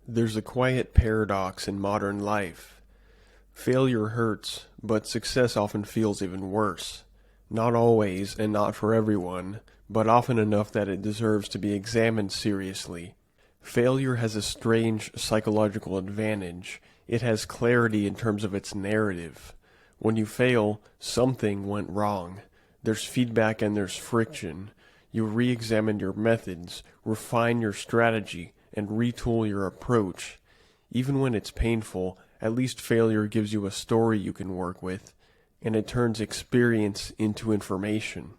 There's a quiet paradox in modern life. Failure hurts, but success often feels even worse. Not always, and not for everyone, but often enough that it deserves to be examined seriously. Failure has a strange psychological advantage. It has clarity in terms of its narrative. When you fail, something went wrong. There's feedback and there's friction. You re-examine your methods, refine your strategy, and retool your approach. Even when it's painful, at least failure gives you a story you can work with, and it turns experience into information.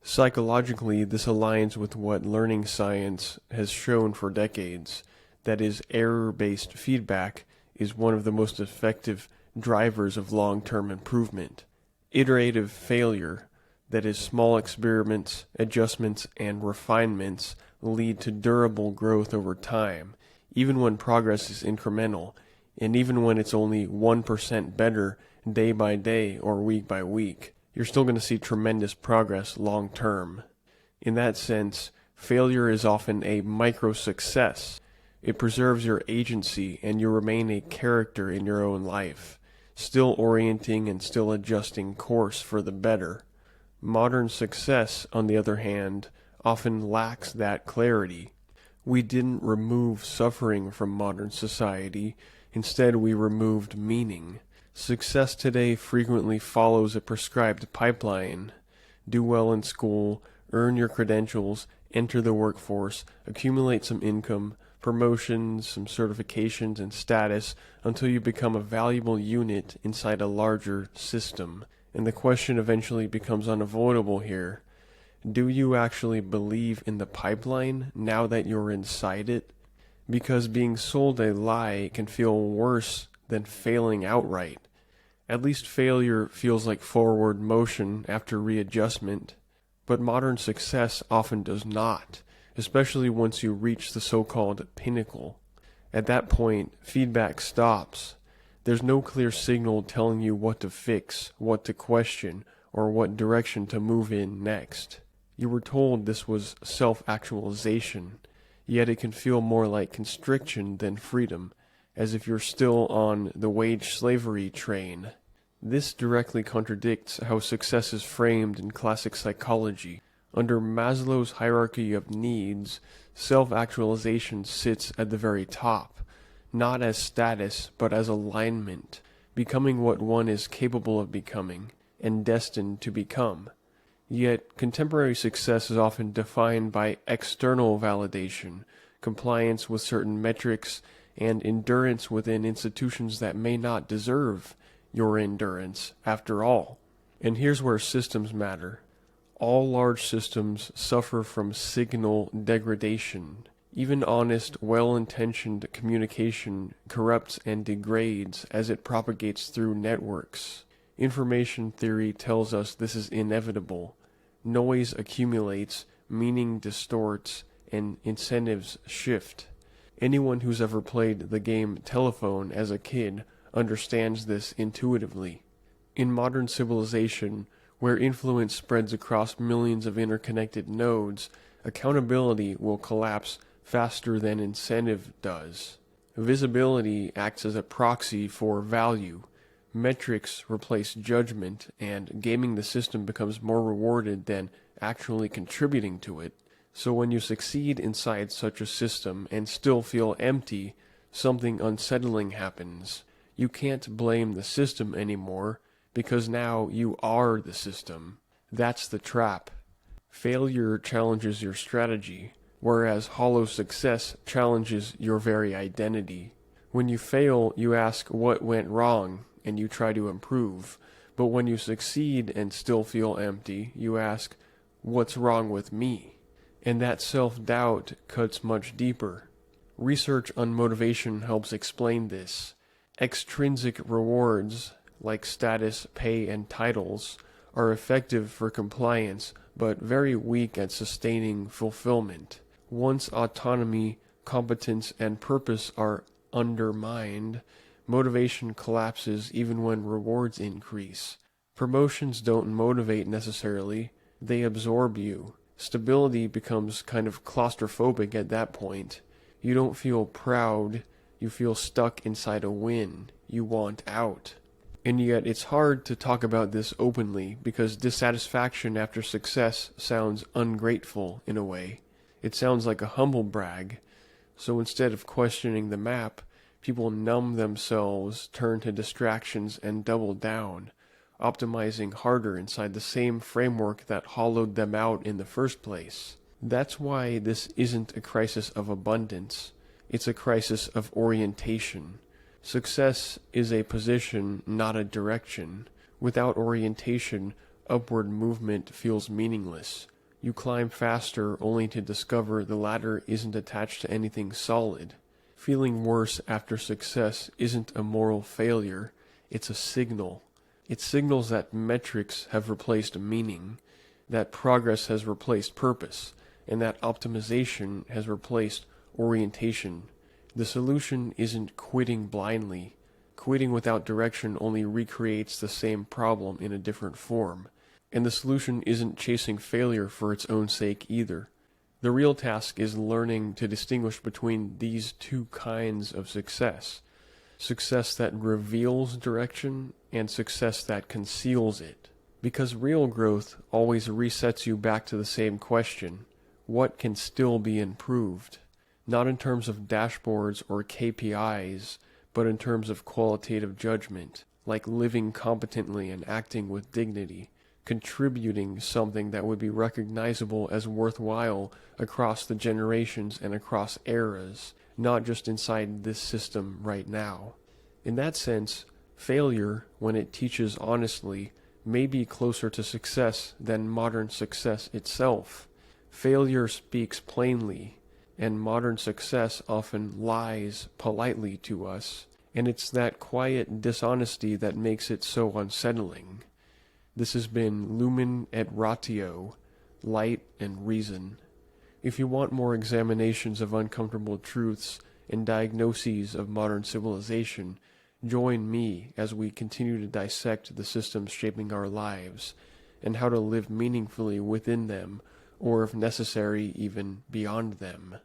Psychologically, this aligns with what learning science has shown for decades. That is, error-based feedback is one of the most effective drivers of long-term improvement. Iterative failure, that is, small experiments, adjustments, and refinements, lead to durable growth over time, even when progress is incremental, and even when it's only 1% better day by day or week by week. You're still going to see tremendous progress long term. In that sense, failure is often a micro success. It preserves your agency and you remain a character in your own life, still orienting and still adjusting course for the better. Modern success, on the other hand, often lacks that clarity. We didn't remove suffering from modern society, instead we removed meaning. Success today frequently follows a prescribed pipeline. Do well in school, earn your credentials, enter the workforce, accumulate some income, promotions, some certifications and status until you become a valuable unit inside a larger system. And the question eventually becomes unavoidable here. Do you actually believe in the pipeline now that you're inside it? Because being sold a lie can feel worse than failing outright. At least failure feels like forward motion after readjustment. But modern success often does not, especially once you reach the so-called pinnacle. At that point, feedback stops. There's no clear signal telling you what to fix, what to question, or what direction to move in next. You were told this was self-actualization, yet it can feel more like constriction than freedom, as if you're still on the wage slavery train. This directly contradicts how success is framed in classic psychology. Under Maslow's hierarchy of needs, self-actualization sits at the very top, not as status, but as alignment, becoming what one is capable of becoming, and destined to become. Yet, contemporary success is often defined by external validation, compliance with certain metrics, and endurance within institutions that may not deserve your endurance, after all. And here's where systems matter. All large systems suffer from signal degradation. Even honest, well-intentioned communication corrupts and degrades as it propagates through networks. Information theory tells us this is inevitable. Noise accumulates, meaning distorts, and incentives shift. Anyone who's ever played the game telephone as a kid understands this intuitively. In modern civilization, where influence spreads across millions of interconnected nodes, accountability will collapse faster than incentive does. Visibility acts as a proxy for value. Metrics replace judgment, and gaming the system becomes more rewarded than actually contributing to it. So when you succeed inside such a system and still feel empty, something unsettling happens. You can't blame the system anymore, because now you are the system. That's the trap. Failure challenges your strategy, whereas hollow success challenges your very identity. When you fail, you ask what went wrong, and you try to improve. But when you succeed and still feel empty, you ask, what's wrong with me? And that self-doubt cuts much deeper. Research on motivation helps explain this. Extrinsic rewards, like status, pay, and titles, are effective for compliance, but very weak at sustaining fulfillment. Once autonomy, competence, and purpose are undermined, motivation collapses even when rewards increase. Promotions don't motivate necessarily, they absorb you. Stability becomes kind of claustrophobic at that point. You don't feel proud, You feel stuck inside a win. You want out. And yet it's hard to talk about this openly because dissatisfaction after success sounds ungrateful in a way. It sounds like a humble brag. So instead of questioning the map, people numb themselves, turn to distractions, and double down, optimizing harder inside the same framework that hollowed them out in the first place. That's why this isn't a crisis of abundance. It's a crisis of orientation. Success is a position, not a direction. Without orientation, upward movement feels meaningless. You climb faster only to discover the ladder isn't attached to anything solid. Feeling worse after success isn't a moral failure, it's a signal. It signals that metrics have replaced meaning, that progress has replaced purpose, and that optimization has replaced orientation. The solution isn't quitting blindly. Quitting without direction only recreates the same problem in a different form. And the solution isn't chasing failure for its own sake either. The real task is learning to distinguish between these two kinds of success. Success that reveals direction and success that conceals it. Because real growth always resets you back to the same question: what can still be improved? Not in terms of dashboards or KPIs, but in terms of qualitative judgment, like living competently and acting with dignity, contributing something that would be recognizable as worthwhile across the generations and across eras, not just inside this system right now. In that sense, failure, when it teaches honestly, may be closer to success than modern success itself. Failure speaks plainly, and modern success often lies politely to us, and it's that quiet dishonesty that makes it so unsettling. This has been Lumen et Ratio, Light and Reason. If you want more examinations of uncomfortable truths and diagnoses of modern civilization, join me as we continue to dissect the systems shaping our lives, and how to live meaningfully within them, or if necessary, even beyond them.